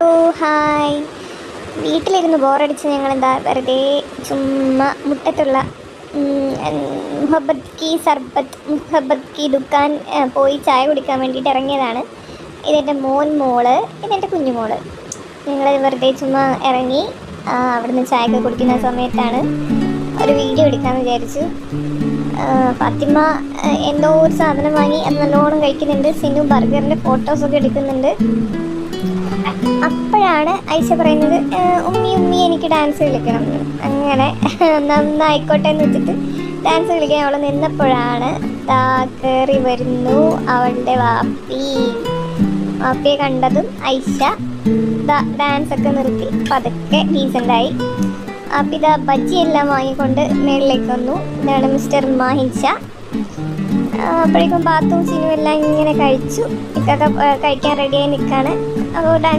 ഓ hi. വീട്ടിലിരുന്ന് ബോറടിച്ച് ഞങ്ങളെന്താ വെറുതെ ചുമ്മാ മുറ്റത്തുള്ള മുഹബത്ത് കി ദുക്കാൻ പോയി ചായ കുടിക്കാൻ വേണ്ടിയിട്ട് ഇറങ്ങിയതാണ്. ഇതെൻ്റെ മോള്, ഇതെൻ്റെ കുഞ്ഞുമോള്. ഞങ്ങൾ വെറുതെ ചുമ്മാ ഇറങ്ങി അവിടുന്ന് ചായയൊക്കെ കുടിക്കുന്ന സമയത്താണ് ഒരു വീഡിയോ എടുക്കാമെന്ന് വിചാരിച്ചു. ഫാത്തിമ എന്തോ ഒരു സാധനം വാങ്ങി അത് നല്ലോണം കഴിക്കുന്നുണ്ട്. സിനു ബർഗറിൻ്റെ ഫോട്ടോസൊക്കെ എടുക്കുന്നുണ്ട്. അപ്പോഴാണ് ഐഷ പറയുന്നത്, ഉമ്മി എനിക്ക് ഡാൻസ് കളിക്കണം. അങ്ങനെ നന്നായിക്കോട്ടെ എന്ന് വെച്ചിട്ട് ഡാൻസ് കളിക്കാൻ അവൾ നിന്നപ്പോഴാണ് കയറി വരുന്നു അവളുടെ വാപ്പിയെ കണ്ടതും ഐഷ ഡാൻസൊക്കെ നിർത്തി പതുക്കെ ഡീസൻ്റായി. അപ്പം ഇതാ ബജ്ജിയെല്ലാം വാങ്ങിക്കൊണ്ട് മേളിലേക്ക് വന്നു. ഇതാണ് മിസ്റ്റർ മാഹിൻഷ. അപ്പോഴേക്കും ബാത്തും സിനും എല്ലാം ഇങ്ങനെ കഴിച്ചു. ഇതൊക്കെ കഴിക്കാൻ റെഡിയായി നിൽക്കുകയാണ്. അപ്പോൾ